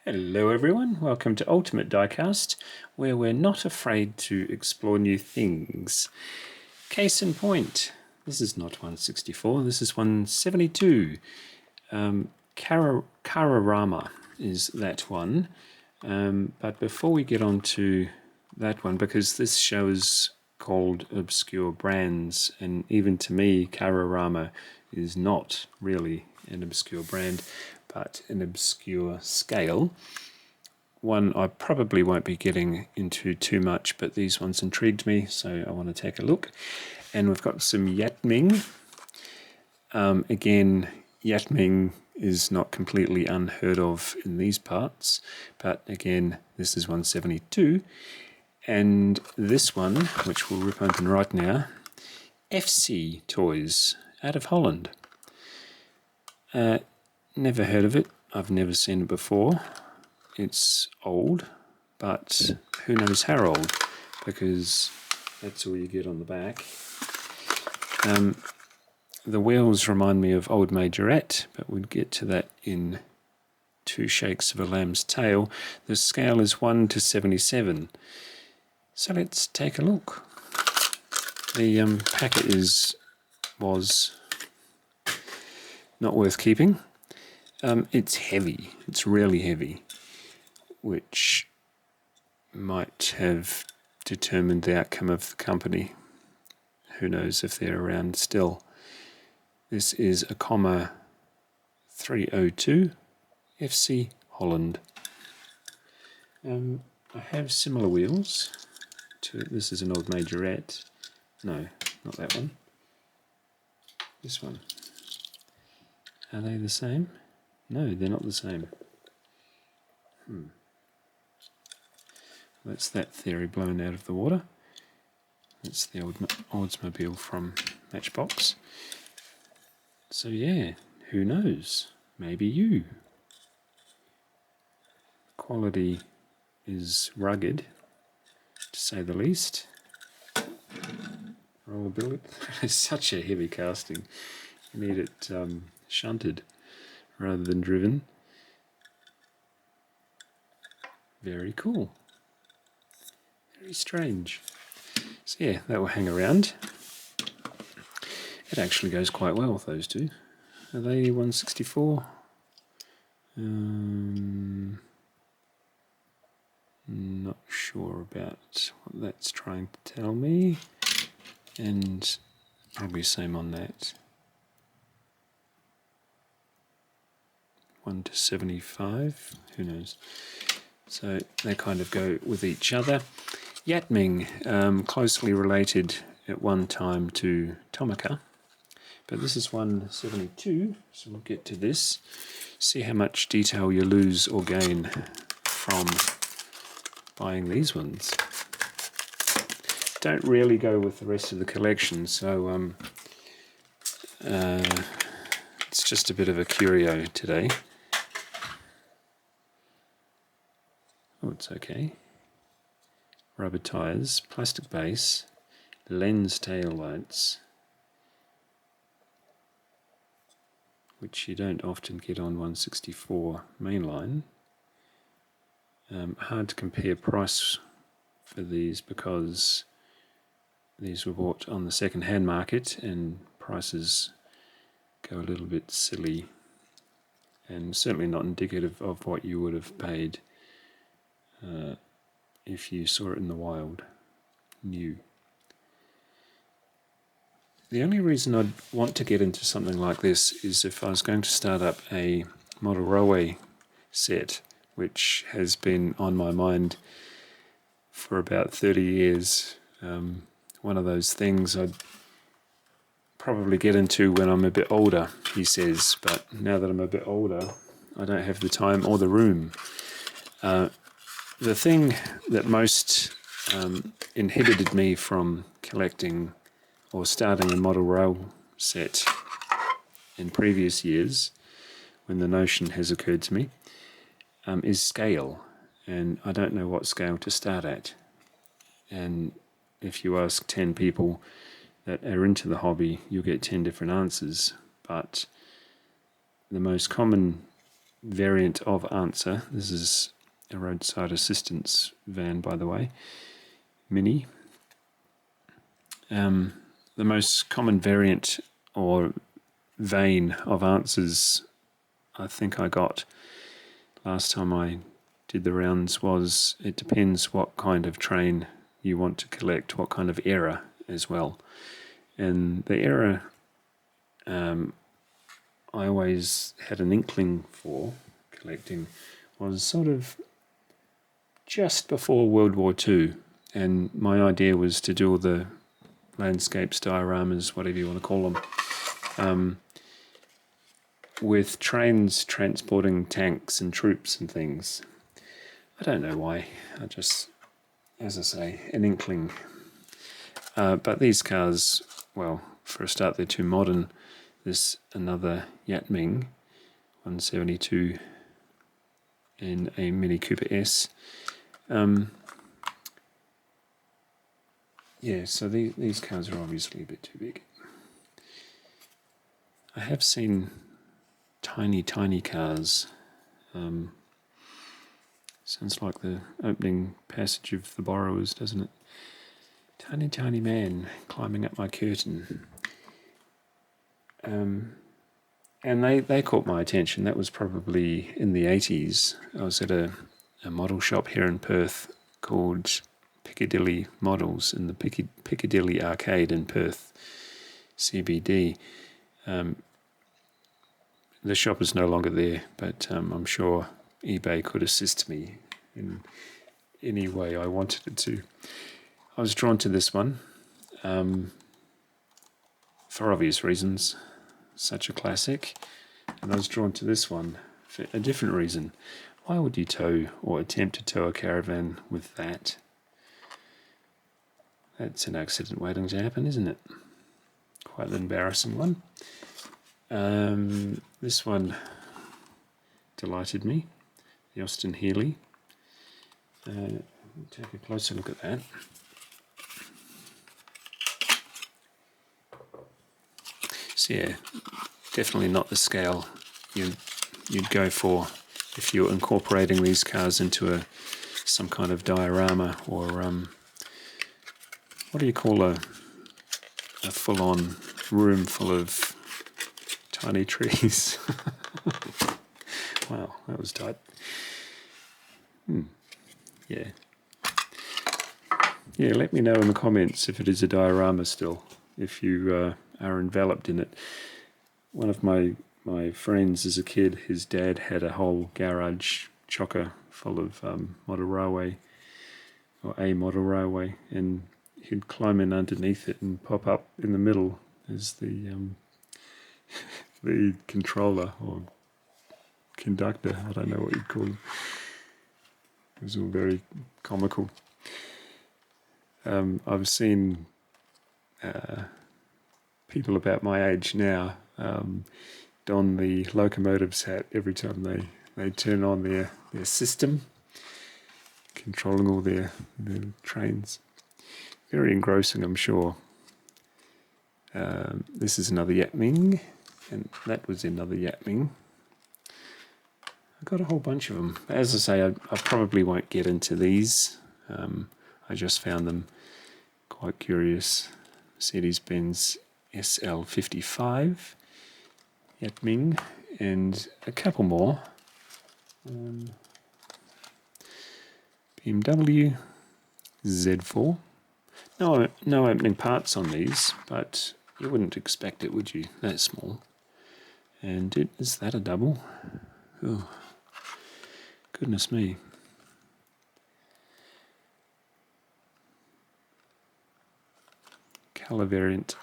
Hello everyone, welcome to Ultimate Diecast, where we're not afraid to explore new things. Case in point, this is not 164, this is 172. Cararama is that one, but before we get on to that one, because this show is called Obscure Brands, and even to me, Cararama is not really an obscure brand, but an obscure scale. One I probably won't be getting into too much, but these ones intrigued me, so I want to take a look. And we've got some Yat Ming. Again, Yat Ming is not completely unheard of in these parts, but again, this is 172. And this one, which we'll rip open right now, Efsi toys out of Holland. Never heard of it. I've never seen it before. It's old, but who knows how old, because that's all you get on the back. The wheels remind me of Old Majorette, but we'll get to that in two shakes of a lamb's tail. The scale is 1 to 77. So let's take a look. The packet was not worth keeping. It's heavy. It's really heavy, which might have determined the outcome of the company. Who knows if they're around still. This is a comma 302 FC Holland. I have similar wheels to it. This is an Old Majorette. No, not that one. This one. Are they the same? No, they're not the same. That's that theory blown out of the water. That's the Oldsmobile from Matchbox. So yeah, who knows? Maybe you. Quality is rugged, to say the least. Rollability is such a heavy casting. You need it shunted rather than driven. Very cool. Very strange. So yeah, that will hang around. It actually goes quite well with those two. Are they 164? Not sure about what that's trying to tell me. And probably same on that. 1 to 75, who knows. So they kind of go with each other. Yat Ming, closely related at one time to Tomica, but this is 172, so we'll get to this. See how much detail you lose or gain from buying these ones. Don't really go with the rest of the collection, so it's just a bit of a curio today. Oh, it's okay. Rubber tyres, plastic base, lens tail lights, which you don't often get on 164 mainline. Hard to compare price for these because these were bought on the second-hand market and prices go a little bit silly and certainly not indicative of what you would have paid if you saw it in the wild, new. The only reason I'd want to get into something like this is if I was going to start up a model railway set, which has been on my mind for about 30 years. One of those things I'd probably get into when I'm a bit older, he says, but now that I'm a bit older, I don't have the time or the room. The thing that most inhibited me from collecting or starting a model rail set in previous years, when the notion has occurred to me, is scale. And I don't know what scale to start at. And if you ask 10 people that are into the hobby, you'll get 10 different answers. But the most common variant of answer. This is a roadside assistance van, by the way, Mini. The most common variant or vein of answers I think I got last time I did the rounds was, it depends what kind of train you want to collect, what kind of era as well. And the era I always had an inkling for collecting was sort of just before World War II, and my idea was to do all the landscapes, dioramas, whatever you want to call them, with trains transporting tanks and troops and things. I don't know why, I just, as I say, an inkling. But these cars, well, for a start, they're too modern. There's another Yat Ming 172 and a Mini Cooper S. Yeah, so these cars are obviously a bit too big. I have seen tiny cars. Sounds like the opening passage of The Borrowers, doesn't it? Tiny man climbing up my curtain. And they caught my attention. That was probably in the 80s. I was at a model shop here in Perth called Piccadilly Models in the Piccadilly Arcade in Perth, CBD. The shop is no longer there, but I'm sure eBay could assist me in any way I wanted it to. I was drawn to this one for obvious reasons, such a classic, and I was drawn to this one for a different reason. Why would you tow or attempt to tow a caravan with that? That's an accident waiting to happen, isn't it? Quite an embarrassing one. This one delighted me, the Austin Healey. Take a closer look at that. So yeah, definitely not the scale you'd go for if you're incorporating these cars into some kind of diorama or what do you call a full-on room full of tiny trees. Wow, that was tight. Yeah, let me know in the comments if it is a diorama still, if you are enveloped in it. One of my friends as a kid, his dad had a whole garage chocker full of model railway, or a model railway, and he'd climb in underneath it and pop up in the middle as the controller or conductor. I don't know what you'd call him. It was all very comical. I've seen people about my age now don the locomotives hat every time they turn on their system, controlling all their trains. Very engrossing, I'm sure. This is another Yat Ming, and that was another Yat Ming. I got a whole bunch of them. As I say, I probably won't get into these. I just found them quite curious. Mercedes-Benz Sl55, Yat Ming, and a couple more. Bmw Z4. No opening parts on these, but you wouldn't expect it, would you? That small. And is that a double? Oh, goodness me. Colour variant.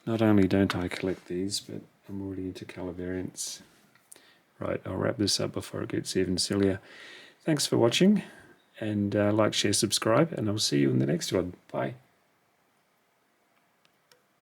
Not only don't I collect these, but I'm already into colour variants. Right, I'll wrap this up before it gets even sillier. Thanks for watching, and like, share, subscribe, and I'll see you in the next one. Bye.